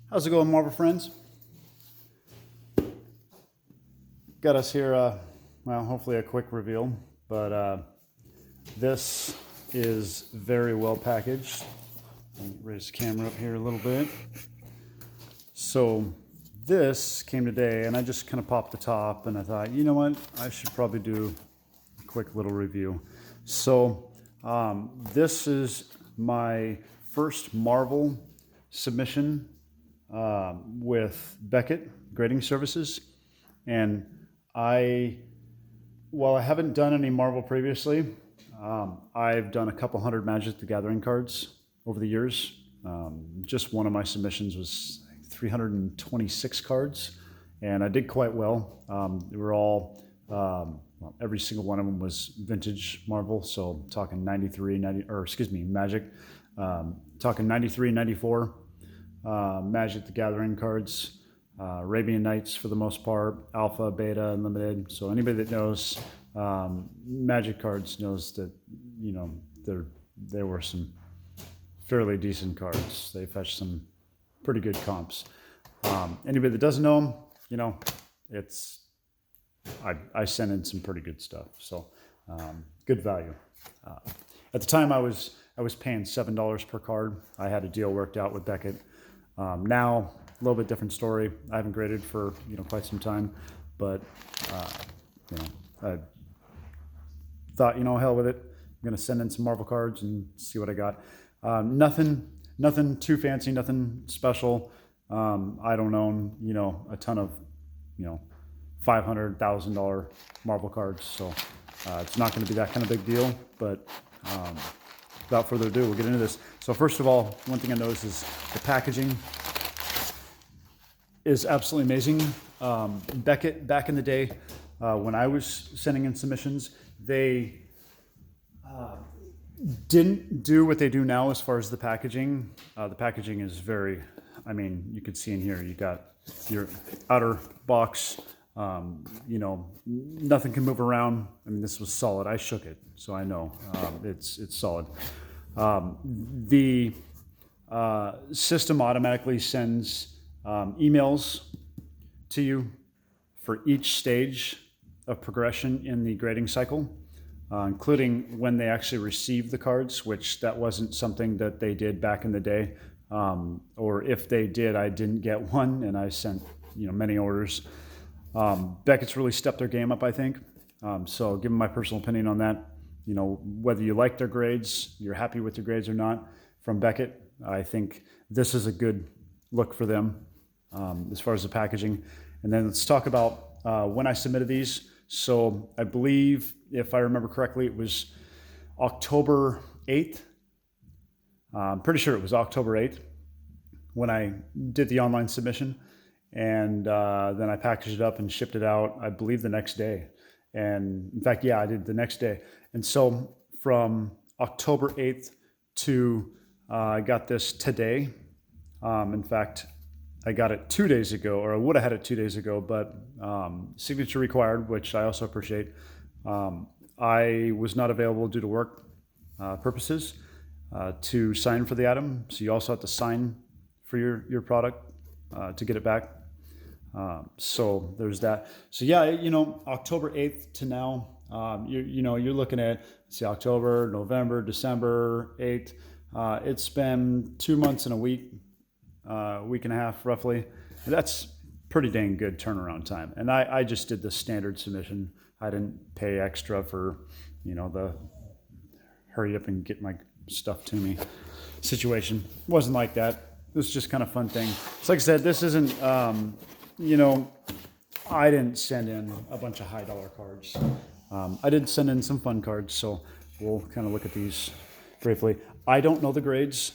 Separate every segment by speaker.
Speaker 1: How's it going, Marvel friends? Got us here, well, hopefully a quick reveal, but this is very well packaged. Let me raise the camera up here a little bit. So this came today, and I just kind of popped the top, and I thought, you know what, I should probably do a quick little review. So this is my first Marvel submission with Beckett Grading Services, and while I haven't done any Marvel previously, I've done a couple hundred Magic the Gathering cards over the years. Just one of my submissions was 326 cards, and I did quite well. They were all, well, every single one of them was vintage Marvel, so talking 93, 90, or excuse me, Magic. Talking 93, 94 Magic the Gathering cards. Arabian Nights for the most part, Alpha, Beta, and Limited. So anybody that knows Magic cards knows that, you know, there were some fairly decent cards. They fetched some pretty good comps. Anybody that doesn't know them, you know, I sent in some pretty good stuff. So good value. At the time I was paying $7 per card. I had a deal worked out with Beckett. Now, a little bit different story. I haven't graded for quite some time, but I thought, hell with it. I'm gonna send in some Marvel cards and see what I got. Nothing too fancy, nothing special. I don't own a ton of $500,000 Marvel cards, so it's not going to be that kind of big deal. But without further ado, we'll get into this. So first of all, one thing I noticed is the packaging is absolutely amazing. Beckett, back in the day, when I was sending in submissions, they didn't do what they do now as far as the packaging. The packaging is very, you can see in here, you got your outer box, nothing can move around. This was solid. I shook it, so I know it's solid. The system automatically sends emails to you for each stage of progression in the grading cycle, including when they actually receive the cards, which that wasn't something that they did back in the day. Or if they did, I didn't get one, and I sent many orders. Beckett's really stepped their game up, I think. So give them my personal opinion on that. Whether you like their grades, you're happy with their grades or not from Beckett, I think this is a good look for them as far as the packaging. And then let's talk about when I submitted these. So I believe, if I remember correctly, it was October 8th. I'm pretty sure it was October 8th when I did the online submission. And then I packaged it up and shipped it out, I believe, the next day. And in fact, yeah, I did the next day. And so from October 8th to I got this today. In fact, I got it 2 days ago, or I would have had it 2 days ago, but signature required, which I also appreciate. I was not available due to work purposes to sign for the item. So you also have to sign for your product to get it back. So there's that. So yeah, October 8th to now, you're looking at, let's see, October, November, December 8th. It's been 2 months and a week and a half roughly. That's pretty dang good turnaround time. And I just did the standard submission. I didn't pay extra for, the hurry up and get my stuff to me situation. It wasn't like that. It was just kind of fun thing. So like I said, this isn't, I didn't send in a bunch of high dollar cards. I did send in some fun cards, so we'll kind of look at these briefly. I don't know the grades.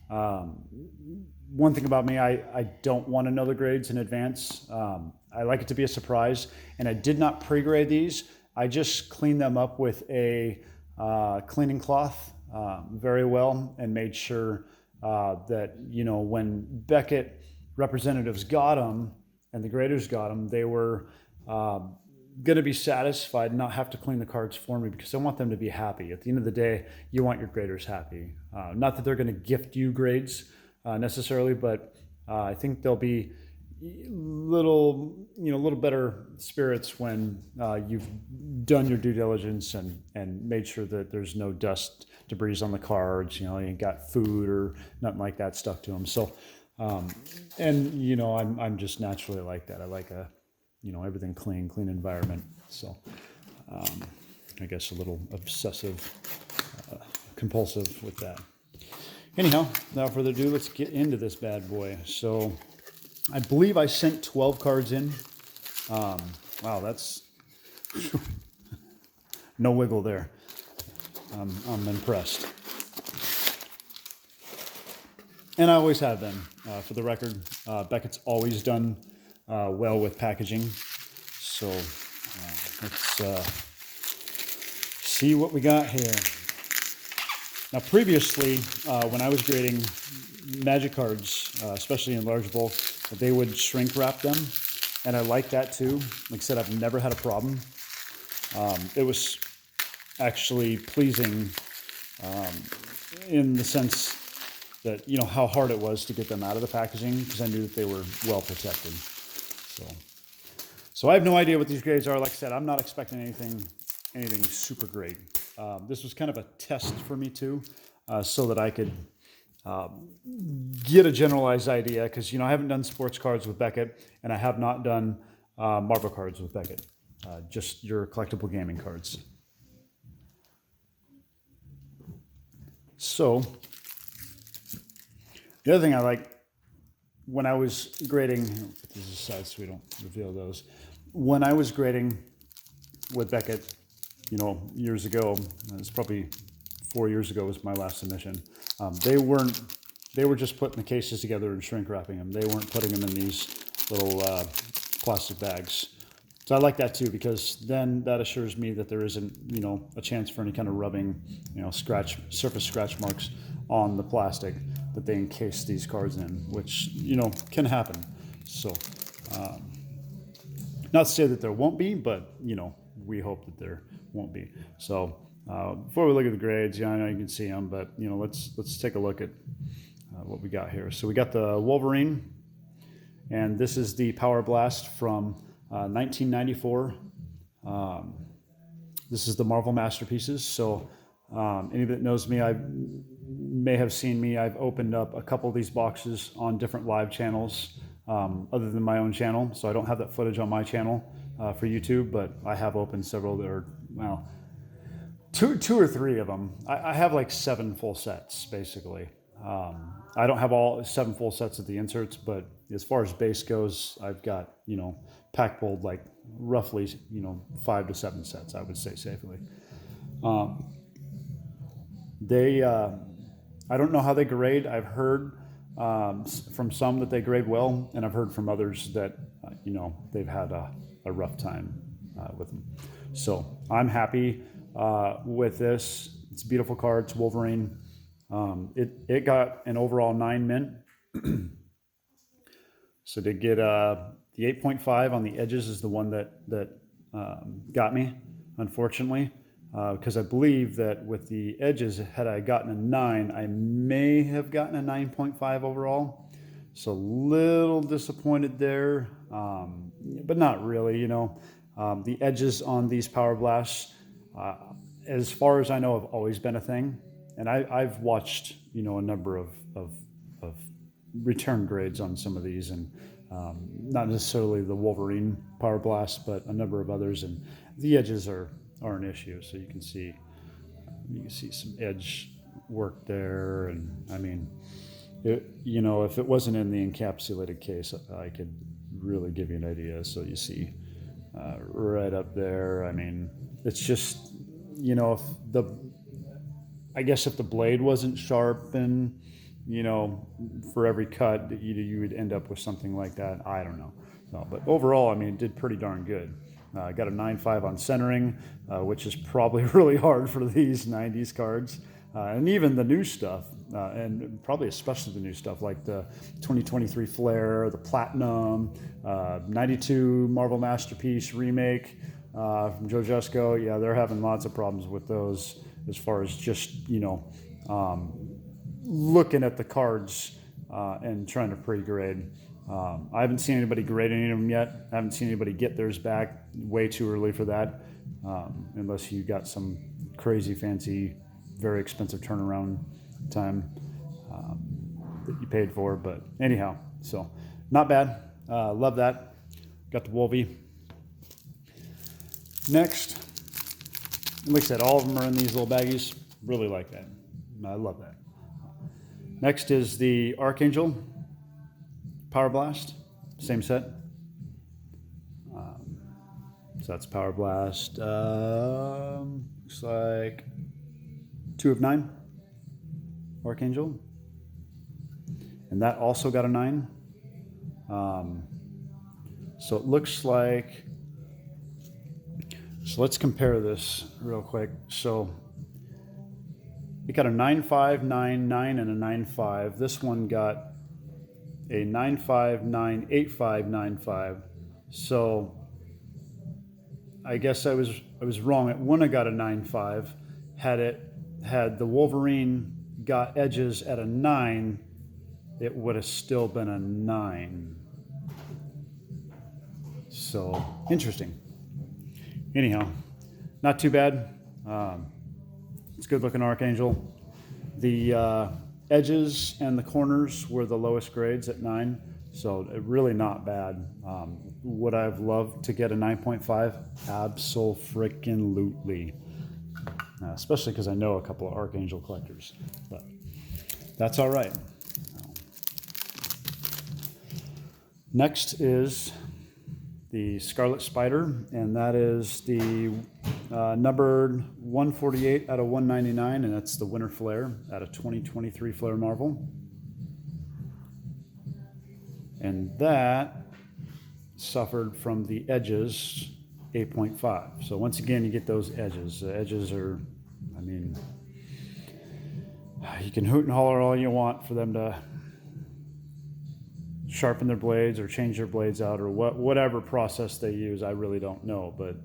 Speaker 1: One thing about me, I don't want to know the grades in advance. I like it to be a surprise, and I did not pre-grade these. I just cleaned them up with a cleaning cloth very well, and made sure that when Beckett representatives got them and the graders got them, they were going to be satisfied and not have to clean the cards for me, because I want them to be happy. At the end of the day, you want your graders happy. Not that they're going to gift you grades necessarily, but I think they'll be little better spirits when you've done your due diligence and made sure that there's no dust debris on the cards. You ain't got food or nothing like that stuck to them. So, and I'm just naturally like that. I like everything clean environment. So, I guess a little obsessive, compulsive with that. Anyhow, without further ado, let's get into this bad boy. So I believe I sent 12 cards in. Wow, that's no wiggle there. I'm impressed. And I always have been, for the record. Beckett's always done well with packaging. So let's see what we got here. Now, previously, when I was grading Magic cards, especially in large bulk, they would shrink wrap them, and I like that too. Like I said, I've never had a problem. It was actually pleasing in the sense that, how hard it was to get them out of the packaging, because I knew that they were well protected. So I have no idea what these grades are. Like I said, I'm not expecting anything super great. This was kind of a test for me too, so that I could get a generalized idea, because I haven't done sports cards with Beckett, and I have not done Marvel cards with Beckett, just your collectible gaming cards. So the other thing I like when I was grading, put these aside so we don't reveal those. When I was grading with Beckett, years ago, it's probably 4 years ago was my last submission. They were just putting the cases together and shrink wrapping them. They weren't putting them in these little plastic bags. So I like that too, because then that assures me that there isn't, a chance for any kind of rubbing, surface scratch marks on the plastic that they encase these cards in, which, can happen. So, not to say that there won't be, but, we hope that there won't be. So before we look at the grades, I know you can see them, but let's take a look at what we got here. So we got the Wolverine, and this is the Power Blast from 1994. This is the Marvel Masterpieces. So anybody that knows me, I may have seen me. I've opened up a couple of these boxes on different live channels other than my own channel. So I don't have that footage on my channel for YouTube, but I have opened several that are, two or three of them. I have like 7 full sets, basically. I don't have all 7 full sets of the inserts, but as far as base goes, I've got, pack pulled like roughly, 5 to 7 sets, I would say safely. I don't know how they grade. I've heard from some that they grade well, and I've heard from others that, they've had a rough time with them. So I'm happy with this. It's a beautiful card. It's Wolverine. It got an overall 9 mint. So to get the 8.5 on the edges is the one that got me, unfortunately, because I believe that with the edges, had I gotten a 9, I may have gotten a 9.5 overall. So a little disappointed there, but not really. The edges on these Power Blasts, as far as I know, have always been a thing. And I've watched, a number of return grades on some of these, and not necessarily the Wolverine Power Blast, but a number of others, and the edges are an issue. So you can see some edge work there, and I mean, if it wasn't in the encapsulated case, I could really give you an idea. So you see right up there. I mean, it's just, I guess if the blade wasn't sharp and, for every cut, you would end up with something like that. I don't know. So, but overall, I mean, it did pretty darn good. I got a 9.5 on centering, which is probably really hard for these 90s cards. And even the new stuff, and probably especially the new stuff like the 2023 Flare, the Platinum, 92 Marvel Masterpiece Remake from Joe Jusko. Yeah, they're having lots of problems with those as far as just, looking at the cards and trying to pre-grade. I haven't seen anybody grade any of them yet. I haven't seen anybody get theirs back way too early for that, unless you got some crazy fancy, very expensive turnaround time that you paid for. But anyhow, so not bad. Love that. Got the Wolvie. Next, like I said, all of them are in these little baggies. Really like that. I love that. Next is the Archangel Power Blast, same set. So that's Power Blast. Looks like 2 of 9, Archangel. And that also got a 9. So it looks like, so let's compare this real quick. So it got a 9.5, 9, 9, and a 9.5. This one got a 9.5, 9, 8.5, 9.5. So I guess I was wrong. It wouldn't have got a 9.5 had the Wolverine got edges at a 9. It would have still been a 9. So interesting. Anyhow, not too bad. It's a good looking Archangel. The edges and the corners were the lowest grades at 9, so really not bad. Would I have loved to get a 9.5? Abso-freaking-lutely. Especially because I know a couple of Archangel collectors, but that's all right. Next is the Scarlet Spider, and that is the numbered 148 out of 199, and that's the Winter Flare out of 2023 Flare Marvel. And that suffered from the edges 8.5. So once again, you get those edges. The edges are, I mean, you can hoot and holler all you want for them to sharpen their blades or change their blades out or whatever process they use. I really don't know, but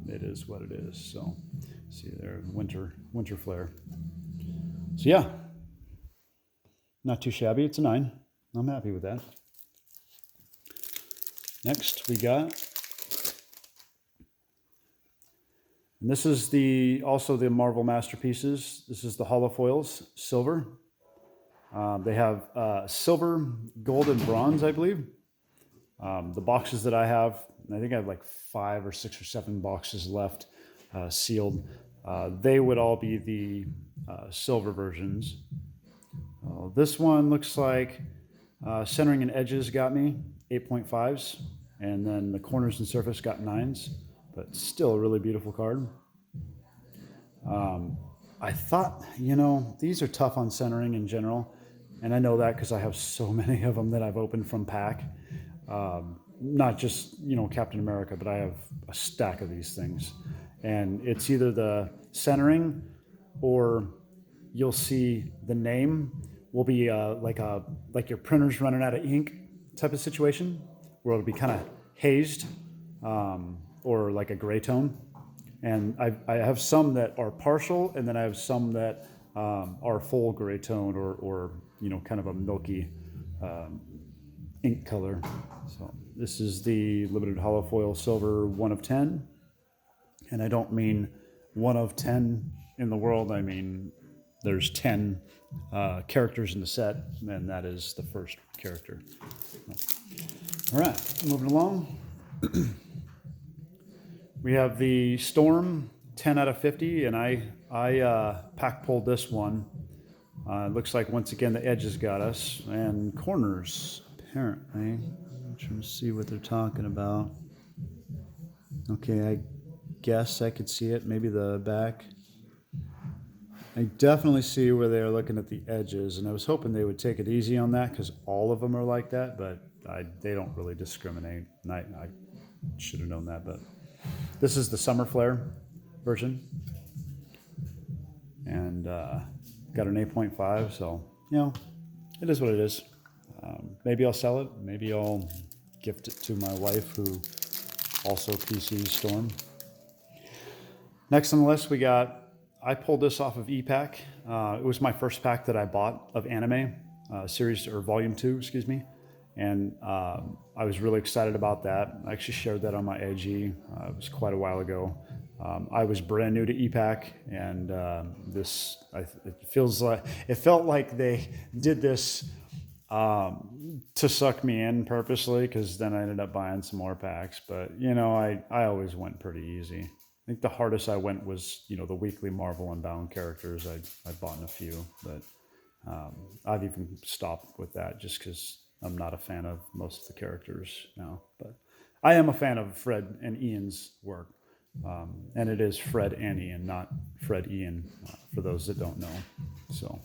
Speaker 1: it is what it is. So see there, winter flare. So yeah, not too shabby. It's a 9. I'm happy with that. Next we got, and this is also the Marvel Masterpieces. This is the holofoils, silver. They have silver, gold, and bronze, I believe. The boxes that I have, I think I have like 5 or 6 or 7 boxes left sealed. They would all be the silver versions. This one looks like centering and edges got me 8.5s, and then the corners and surface got 9s, but still a really beautiful card. I thought, these are tough on centering in general, and I know that because I have so many of them that I've opened from pack. Not just, Captain America, but I have a stack of these things. And it's either the centering or you'll see the name will be like your printer's running out of ink type of situation, where it'll be kind of hazed or like a gray tone. And I have some that are partial, and then I have some that are full gray tone or kind of a milky ink color. So this is the limited holofoil silver 1 of 10. And I don't mean 1 of 10 in the world. I mean, there's 10 characters in the set, and that is the first character. All right, moving along. We have the Storm 10 out of 50, and I pack pulled this one. It looks like once again the edges got us, and corners apparently. I'm trying to see what they're talking about. Okay, I guess I could see it. Maybe the back. I definitely see where they're looking at the edges, and I was hoping they would take it easy on that because all of them are like that, but they don't really discriminate. And I should have known that, but this is the Summer Flare version, and got an 8.5, so it is what it is. Maybe I'll sell it. Maybe I'll gift it to my wife, who also PCs Storm. Next on the list, I pulled this off of ePack. It was my first pack that I bought of anime. series, or volume 2, excuse me. And I was really excited about that. I actually shared that on my AG. It was quite a while ago. I was brand new to EPAC, and it felt like they did this to suck me in purposely, because then I ended up buying some more packs. But I always went pretty easy. I think the hardest I went was the weekly Marvel Unbound characters. I bought in a few, but I've even stopped with that just because I'm not a fan of most of the characters now. But I am a fan of Fred and Ian's work. And it is Fred and Ian, not Fred Ian, for those that don't know. So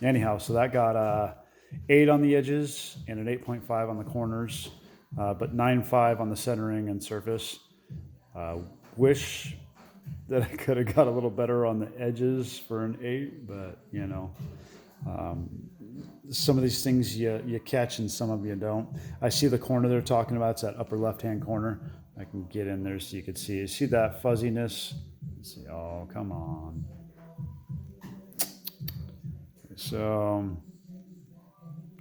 Speaker 1: anyhow, so that got 8 on the edges and an 8.5 on the corners, but 9.5 on the centering and surface. Wish that I could have got a little better on the edges for an 8, but some of these things you catch and some of you don't. I see the corner they're talking about. It's that upper left-hand corner. I can get in there so you can see. You see that fuzziness? Let's see. Oh, come on. So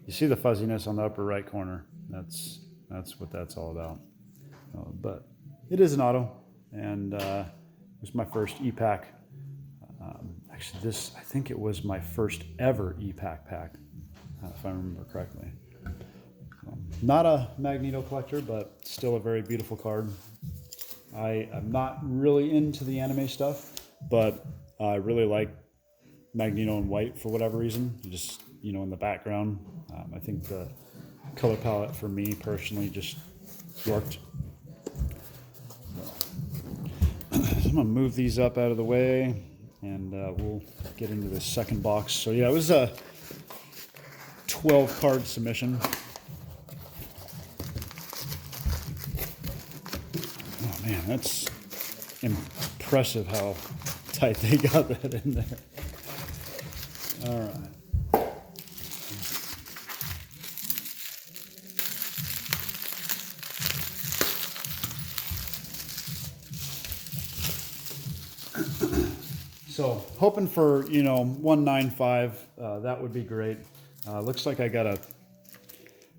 Speaker 1: you see the fuzziness on the upper right corner. That's what that's all about. But it is an auto, and it was my first EPAC. Actually, I think it was my first ever EPAC pack, if I remember correctly. Not a Magneto collector, but still a very beautiful card. I'm not really into the anime stuff, but I really like Magneto in white for whatever reason. Just, in the background. I think the color palette for me personally just worked. So I'm going to move these up out of the way, and we'll get into the second box. So yeah, it was a 12 card submission. Oh man, that's impressive how tight they got that in there. All right. So hoping for 195, that would be great. Looks like I got a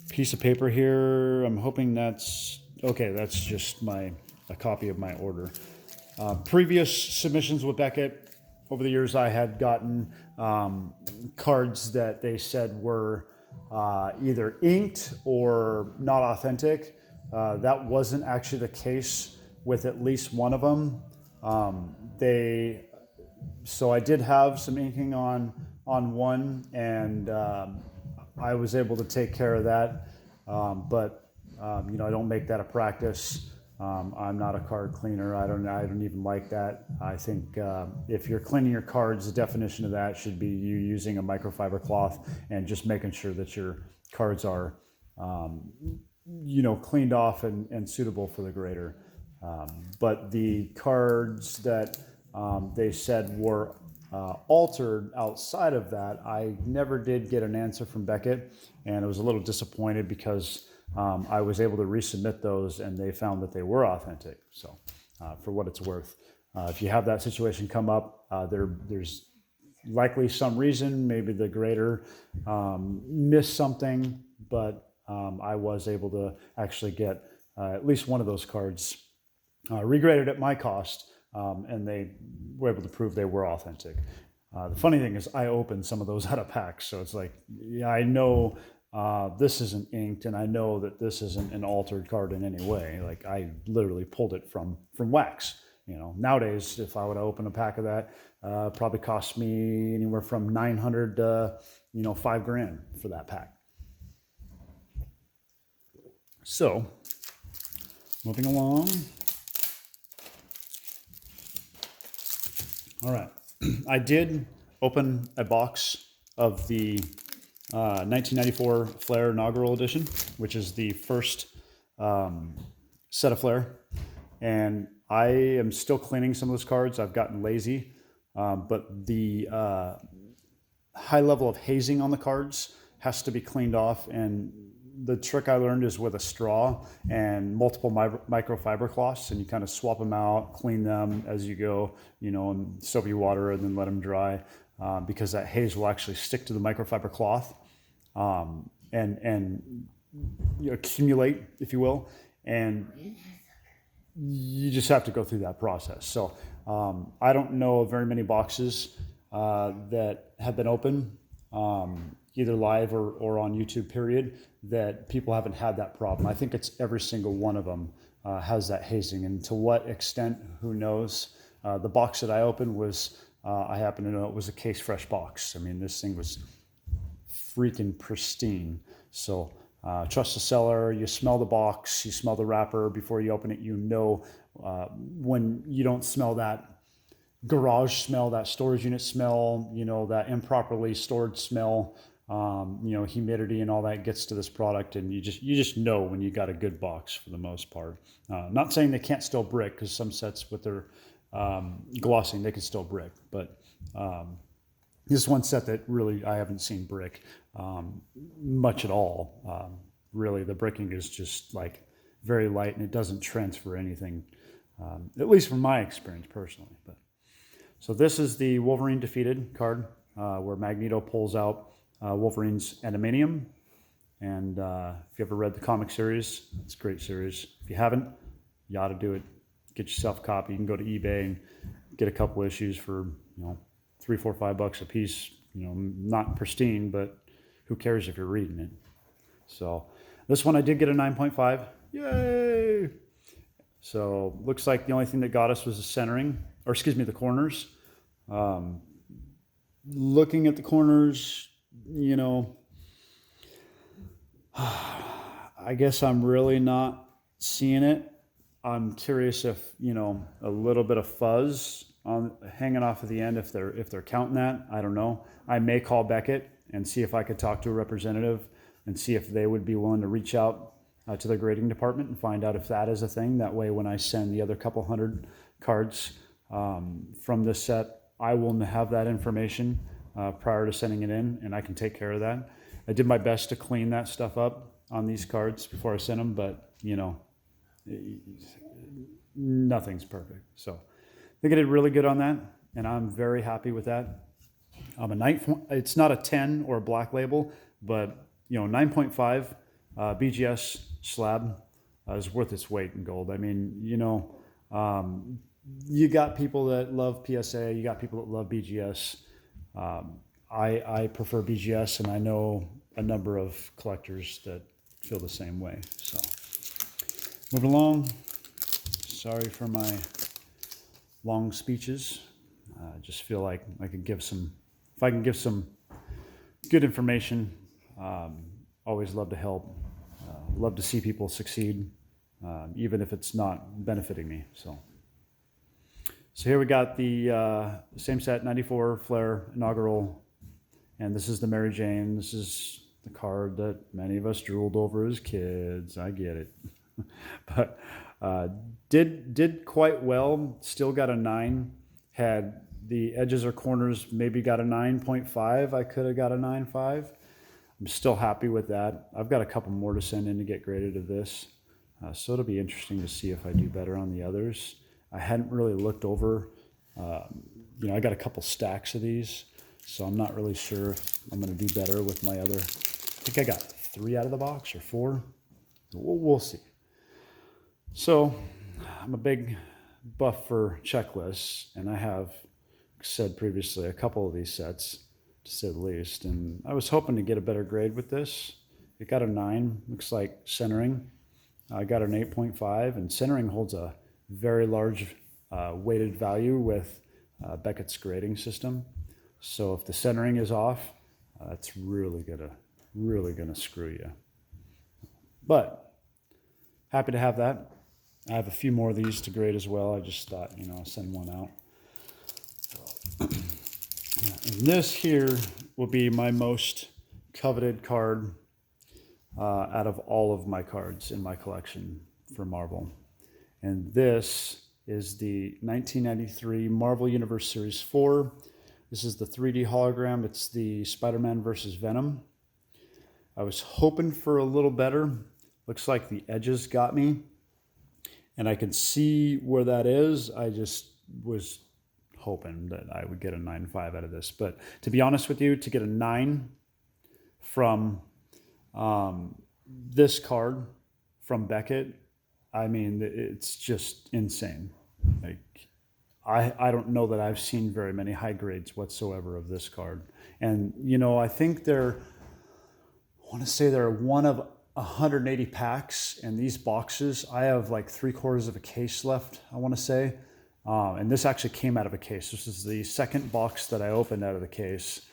Speaker 1: piece of paper here. I'm hoping that's okay. That's just a copy of my order. Previous submissions with Beckett, over the years I had gotten cards that they said were either inked or not authentic. That wasn't actually the case with at least one of them. So I did have some inking on one, and I was able to take care of that. But I don't make that a practice. I'm not a card cleaner. I don't even like that. I think if you're cleaning your cards, the definition of that should be you using a microfiber cloth and just making sure that your cards are cleaned off and suitable for the grader. But the cards that they said were altered outside of that, I never did get an answer from Beckett, and I was a little disappointed because I was able to resubmit those, and they found that they were authentic. So for what it's worth, if you have that situation come up, there's likely some reason. Maybe the grader missed something, but I was able to actually get at least one of those cards regraded at my cost, and they were able to prove they were authentic. The funny thing is I opened some of those out of packs, so it's like, yeah, I know this isn't inked, and I know that this isn't an altered card in any way. Like, I literally pulled it from wax. Nowadays, if I would open a pack of that, probably cost me anywhere from $900 to $5,000 for that pack. So, moving along. All right, I did open a box of the 1994 Flair Inaugural Edition, which is the first set of Flair, and I am still cleaning some of those cards. I've gotten lazy, but the high level of hazing on the cards has to be cleaned off, and the trick I learned is with a straw and multiple microfiber cloths, and you kind of swap them out, clean them as you go, in soapy water, and then let them dry. because that haze will actually stick to the microfiber cloth and accumulate, if you will, and you just have to go through that process. So I don't know of very many boxes that have been open, either live or on YouTube, period, that people haven't had that problem. I think it's every single one of them has that hazing, and to what extent, who knows. The box that I opened was, I happen to know it was a case fresh box. I mean, this thing was freaking pristine. So trust the seller. You smell the box, you smell the wrapper before you open it. You know, when you don't smell that garage smell, that storage unit smell, you know, that improperly stored smell, you know, humidity and all that gets to this product, and you just know when you got a good box for the most part. Not saying they can't still brick, because some sets with their glossing, they can still brick, but this is one set that really I haven't seen brick much at all. Really, the bricking is just like very light, and it doesn't transfer anything, at least from my experience personally. But so this is the Wolverine Defeated card, where Magneto pulls out Wolverine's adamantium. And if you ever read the comic series, it's a great series. If you haven't, you ought to do it. Get yourself a copy. You can go to eBay and get a couple issues for, you know, $3, $4, $5 a piece. You know, not pristine, but who cares if you're reading it? So this one I did get a 9.5. Yay! So looks like the only thing that got us was the centering, or excuse me, the corners. Looking at the corners, you know, I guess I'm really not seeing it. I'm curious if, you know, a little bit of fuzz on hanging off of the end, if they're counting that. I don't know. I may call Beckett and see if I could talk to a representative and see if they would be willing to reach out to the grading department and find out if that is a thing. That way, when I send the other couple hundred cards from this set, I will have that information prior to sending it in, and I can take care of that. I did my best to clean that stuff up on these cards before I sent them, but, you know, nothing's perfect. So I think I did really good on that, and I'm very happy with that. It's not a 10 or a black label, but, you know, 9.5 BGS slab is worth its weight in gold. I mean, you know, you got people that love PSA, you got people that love BGS. I prefer BGS, and I know a number of collectors that feel the same way. So moving along. Sorry for my long speeches. I just feel like I could give some, if I can give some good information, always love to help. Love to see people succeed, even if it's not benefiting me. So here we got the same set, 94 Flair inaugural, and this is the Mary Jane. This is the card that many of us drooled over as kids. I get it. But did quite well. Still got a 9. Had the edges or corners maybe got a 9.5. I could have got a 9.5. I'm still happy with that. I've got a couple more to send in to get graded of this. So it'll be interesting to see if I do better on the others. I hadn't really looked over, you know, I got a couple stacks of these, so I'm not really sure if I'm going to do better with my other. I think I got 3 out of the box or 4. We'll see. So I'm a big buff for checklists, and I have said previously a couple of these sets, to say the least, and I was hoping to get a better grade with this. It got a 9, looks like centering. I got an 8.5, and centering holds a very large weighted value with Beckett's grading system. So if the centering is off, it's really gonna screw you. But happy to have that. I have a few more of these to grade as well. I just thought, you know, I'll send one out. And this here will be my most coveted card out of all of my cards in my collection for Marvel. And this is the 1993 Marvel Universe Series 4. This is the 3D hologram. It's the SpiderMan versus Venom. I was hoping for a little better. Looks like the edges got me, and I can see where that is. I just was hoping that I would get a 9.5 out of this. But to be honest with you, to get a 9 from this card from Beckett, I mean, it's just insane. Like, I don't know that I've seen very many high grades whatsoever of this card. And, you know, I think I want to say they're one of 180 packs in these boxes. I have like 3/4 of a case left, I want to say. And this actually came out of a case. This is the second box that I opened out of the case.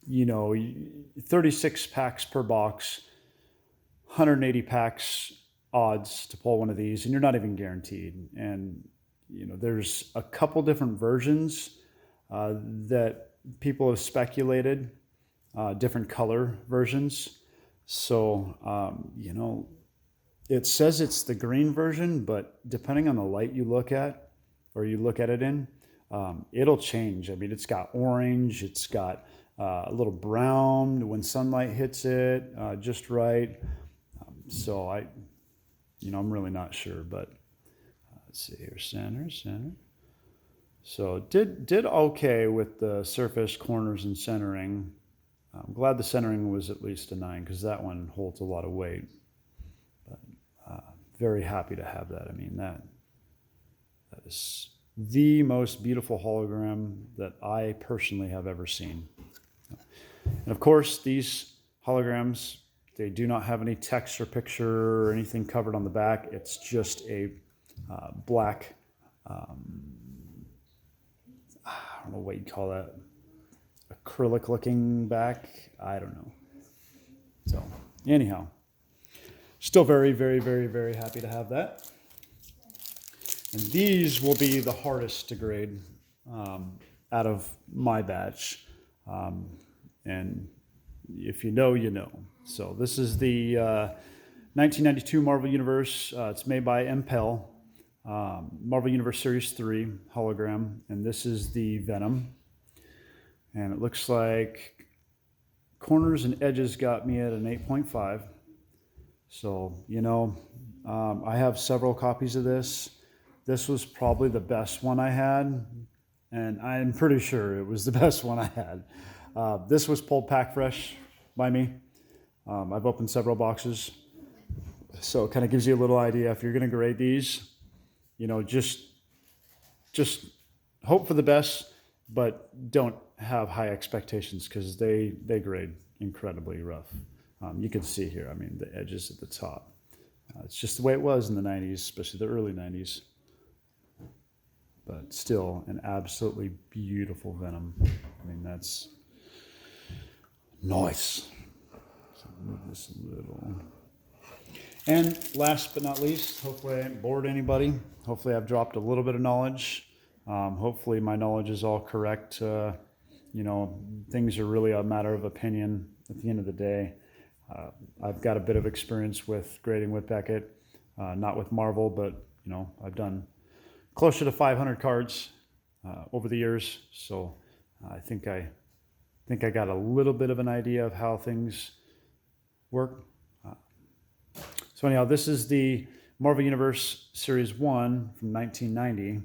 Speaker 1: You know, 36 packs per box, 180 packs odds to pull one of these, and you're not even guaranteed. And, you know, there's a couple different versions that people have speculated, different color versions. So, you know, it says it's the green version, but depending on the light you look at, or you look at it in, it'll change. I mean, it's got orange, it's got a little brown when sunlight hits it, just right. So I'm really not sure, but let's see here, center. So did okay with the surface, corners, and centering. I'm glad the centering was at least a 9 because that one holds a lot of weight. But very happy to have that. I mean, that is the most beautiful hologram that I personally have ever seen. And of course, these holograms, they do not have any text or picture or anything covered on the back. It's just a black, I don't know what you'd call that, acrylic looking back. I don't know. So anyhow, still very, very, very, very happy to have that. And these will be the hardest to grade out of my batch. And if you know, you know. So this is the 1992 Marvel Universe. It's made by Impel. Marvel Universe Series 3 hologram. And this is the Venom. And it looks like corners and edges got me at an 8.5. So, you know, I have several copies of this. This was probably the best one I had. And I'm pretty sure it was the best one I had. This was pulled pack fresh by me. I've opened several boxes. So it kind of gives you a little idea. If you're going to grade these, you know, just hope for the best, but don't have high expectations because they grade incredibly rough. You can see here, I mean, the edges at the top. It's just the way it was in the 90s, especially the early 90s. But still an absolutely beautiful Venom. I mean, that's nice. So move this a little. And last but not least, hopefully I haven't bored anybody. Hopefully I've dropped a little bit of knowledge. Hopefully my knowledge is all correct. You know, things are really a matter of opinion at the end of the day. I've got a bit of experience with grading with Beckett, not with Marvel, but, you know, I've done closer to 500 cards over the years. So I think I got a little bit of an idea of how things work. So anyhow, this is the Marvel Universe Series 1 from 1990.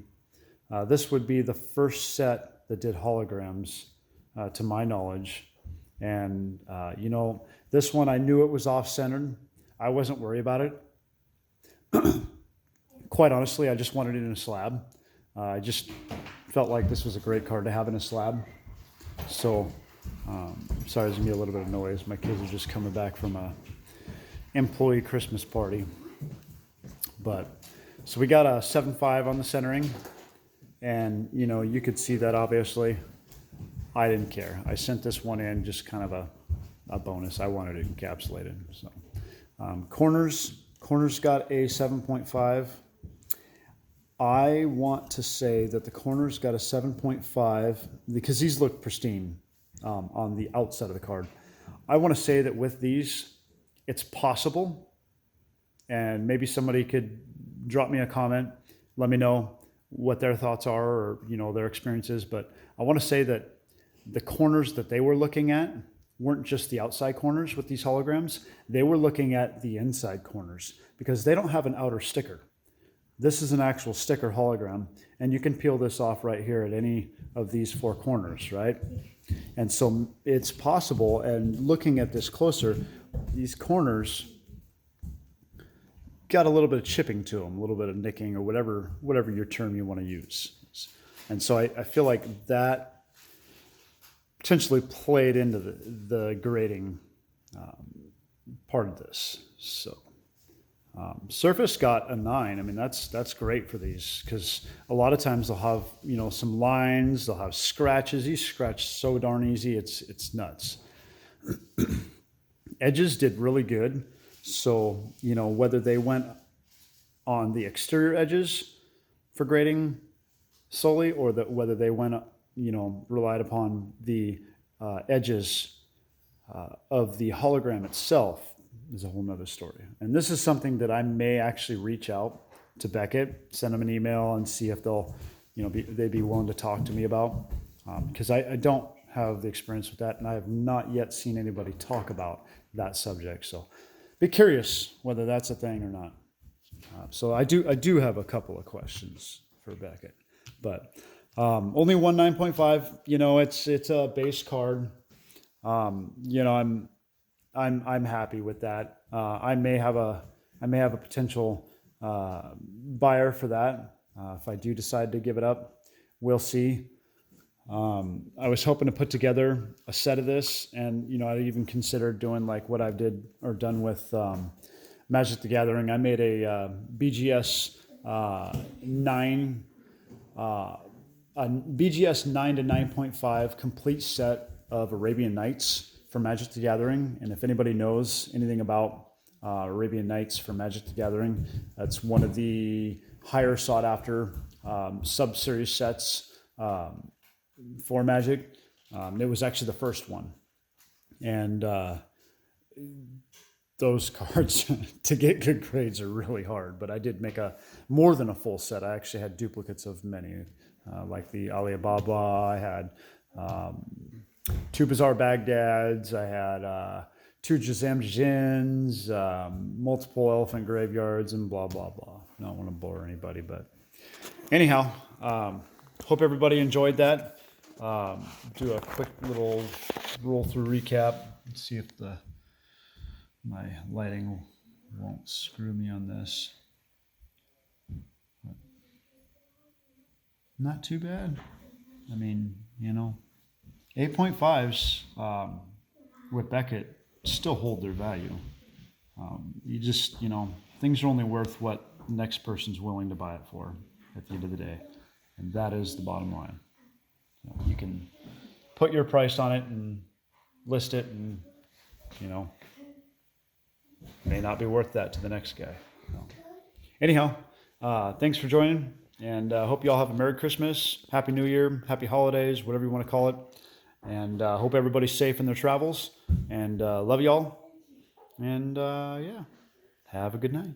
Speaker 1: This would be the first set that did holograms, to my knowledge. And, you know, this one, I knew it was off-centered. I wasn't worried about it. Quite honestly, I just wanted it in a slab. I just felt like this was a great card to have in a slab. So, sorry, there's going to be a little bit of noise. My kids are just coming back from a employee Christmas party. But, so we got a 7.5 on the centering. And, you know, you could see that obviously. I didn't care. I sent this one in just kind of a bonus. I wanted it encapsulated. So, corners got a 7.5. I want to say that the corners got a 7.5 because these look pristine on the outside of the card. I want to say that with these, it's possible, and maybe somebody could drop me a comment, let me know what their thoughts are or, you know, their experiences. But I want to say that the corners that they were looking at weren't just the outside corners with these holograms. They were looking at the inside corners because they don't have an outer sticker. This is an actual sticker hologram, and you can peel this off right here at any of these four corners, right? And so it's possible, and looking at this closer, these corners got a little bit of chipping to them, a little bit of nicking, or whatever your term you want to use. And so I feel like that potentially played into the grading part of this. So Surface got a 9. I mean, that's great for these, because a lot of times they'll have, you know, some lines, they'll have scratches. These scratch so darn easy, it's nuts. Edges did really good. So, you know, whether they went on the exterior edges for grading solely, or whether they went, you know, relied upon the edges of the hologram itself, is a whole nother story. And this is something that I may actually reach out to Beckett, send them an email, and see if they'll, you know, they'd be willing to talk to me about, because I don't have the experience with that, and I have not yet seen anybody talk about that subject. So be curious whether that's a thing or not. So I do have a couple of questions for Beckett, but only one 9.5. You know, it's a base card. You know, I'm happy with that. I may have a potential buyer for that if I do decide to give it up. We'll see. I was hoping to put together a set of this, and you know, I even considered doing like what I've done with Magic the Gathering. I made a BGS 9 to 9.5 complete set of Arabian Nights for Magic the Gathering. And if anybody knows anything about Arabian Nights for Magic the Gathering, that's one of the higher sought after sub-series sets for Magic. It was actually the first one. And those cards to get good grades are really hard, but I did make more than a full set. I actually had duplicates of many, like the Alibaba. I had 2 Bizarre Bagdads. I had 2 Jazam Jins, multiple Elephant Graveyards, and blah, blah, blah. I don't want to bore anybody, but anyhow, hope everybody enjoyed that. Do a quick little roll through recap. Let's see if my lighting won't screw me on this. Not too bad. I mean, you know, 8.5s with Beckett still hold their value. You just, you know, things are only worth what the next person's willing to buy it for at the end of the day. And that is the bottom line. So you can put your price on it and list it, and, you know, may not be worth that to the next guy. So, anyhow, thanks for joining, and hope you all have a Merry Christmas, Happy New Year, Happy Holidays, whatever you want to call it. And hope everybody's safe in their travels, and love you all. And yeah, have a good night.